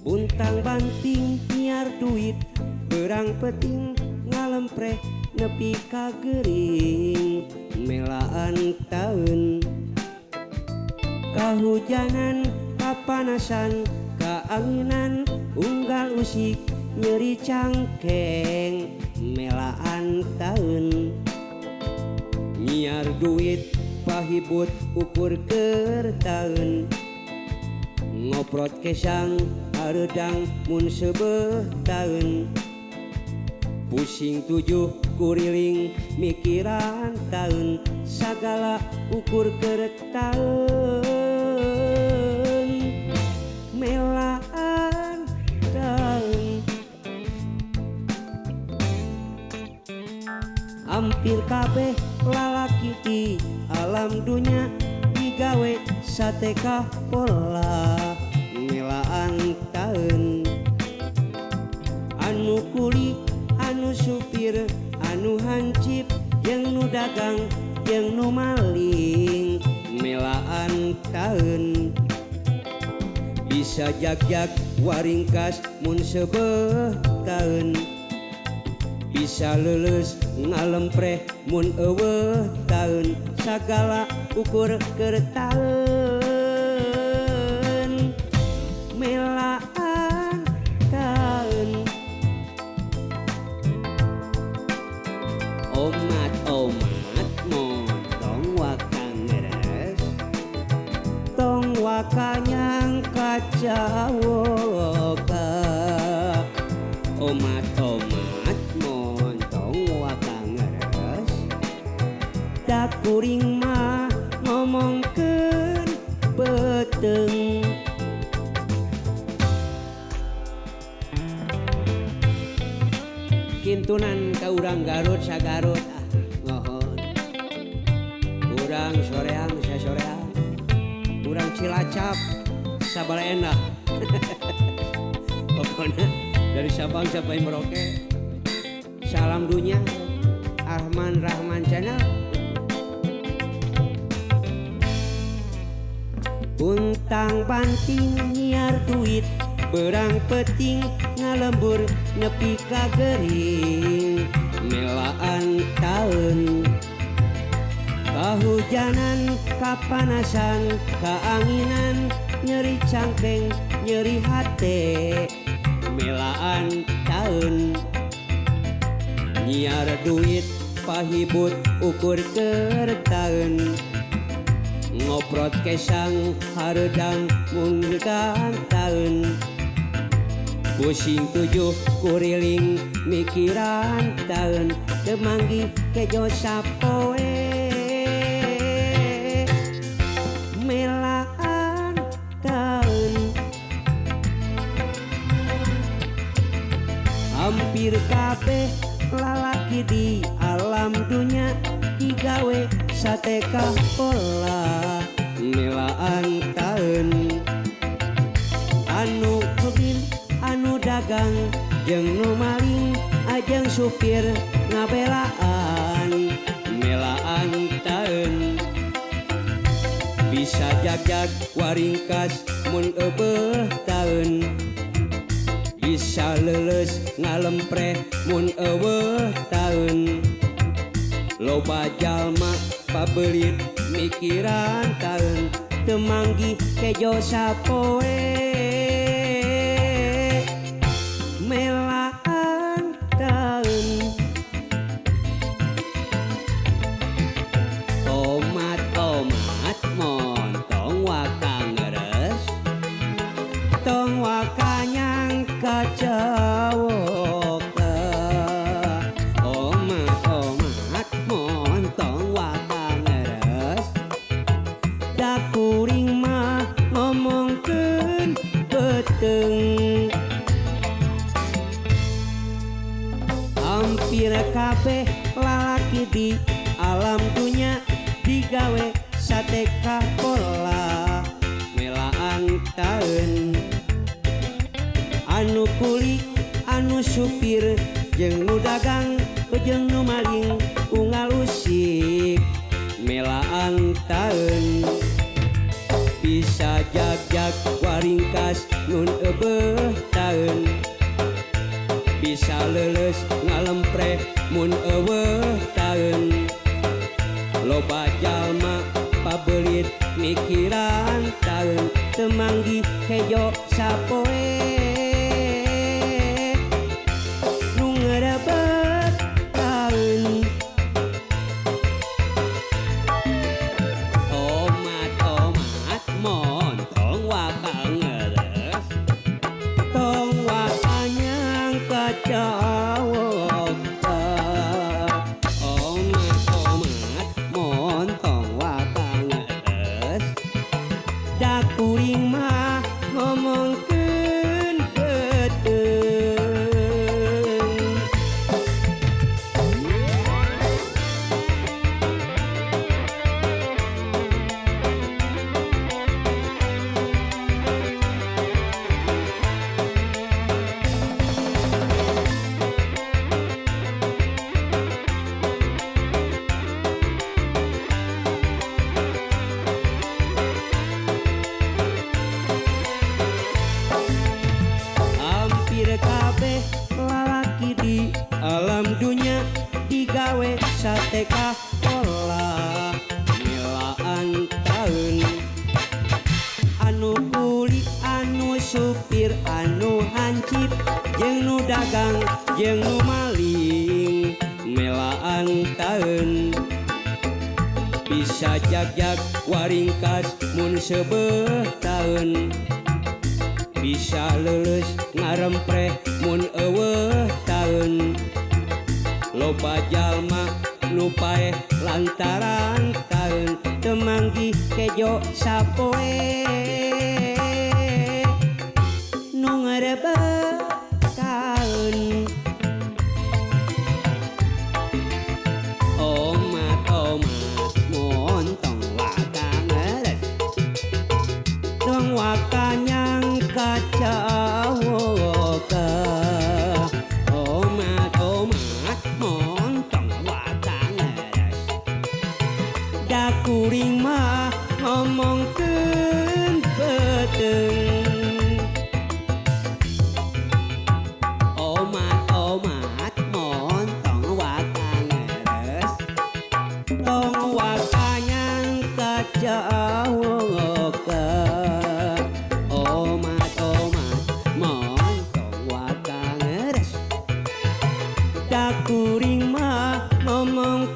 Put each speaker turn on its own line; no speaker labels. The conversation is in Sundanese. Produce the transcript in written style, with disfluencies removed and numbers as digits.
Buntang banting nyiar duit berang peting ngalempreh nepi ka geuring melaan taun kahujanan kapanasan kaanginan unggal usik nyeri cangkeng melaan taun nyiar duit pahibut ukur keur taun ngoprot kesang hareudang mun seubeuh taun pusing tujuh kuriling mikiran taun sagala ukur keur taun melaan taun hampir kabeh lalaki di alam dunya digawe sateka pola melaan taun anu kuli anu supir anu hancip jeung nu dagang jeung nu maling melaan taun bisa jag-jag waringkas mun seubeuh taun bisa leuleus ngalempreh mun eueuh taun sagala ukur keur taun melaan taun omat-omat montong wakangeres tong wakanyang kacawoka omat-omat montong wakangeres da kuring mah ngomongkeun beteung kintunan ka urang Garut sagarut ngohon urang soreang sasoreang urang Cilacap sabaraenda pokoknya dari Sabang sampai Merauke salam dunya Arman Rahman Channel. Buntang banting nyiar duit berang peting ngalembur nepi ka geuring melaan taun kahujanan kapanasan kaanginan nyeri cangkeng nyeri hate melaan taun nyiar duit pahibut ukur keur taun ngoprot kesang hareudang mundang taun pusing tujuh kuriling mikiran taun teu manggih kejo sapoe melaan taun hampir kabeh lalaki di alam dunya digawe sateka pola melaan taun anu kebin anu dagang jeung nu maling ajeng supir ngabelaan melaan taun bisa jag-jag waringkas mun eueuh taun bisa leuleus ngalempreh mun eueuh taun loba jalma pabelit mikiran taun teu manggih kejo sapoe melaan taun omat-omat montong wakangeres tong wakanyang kacawoka omat-omat hampir kabeh lalaki di alam dunya digawe sateka pola melaan taun anu kulik anu supir jeung nu dagang jeung nu maling unggal usik melaan taun bisa jag-jag waringkas nun eubeuh taun bisa leuleus ngalempreh mun eueuh taun loba jalma pabelit mikiran taun teu manggih hejo sapoe nu ngeureubeuh taun tomat montong wakal ngeres tong wakanyang kacawok tomat montong wakal ngeres da kuring mah ngomongkeun beuteung hampir kabeh lalaki di alam dunya digawe sateka pola melaan taun anu kulit anu supir anu hancip jeung nu dagang jeung nu maling melaan taun bisa jag-jag waringkas mun seubeuh taun bisa leuleus ngarempreh mun eueuh taun loba jalma nu paeh lantaran taun teu manggih kejo sapoe nu ngeureubeuh taun omat montong wakal ngeres tong wakanyang kacawok omat montong wakal ngeres da kuring mah ngomongkeun beuteung omat montong wakal ngeres tong wakanyang kacawok omat montong wakal ngeres da kuring mah ngomong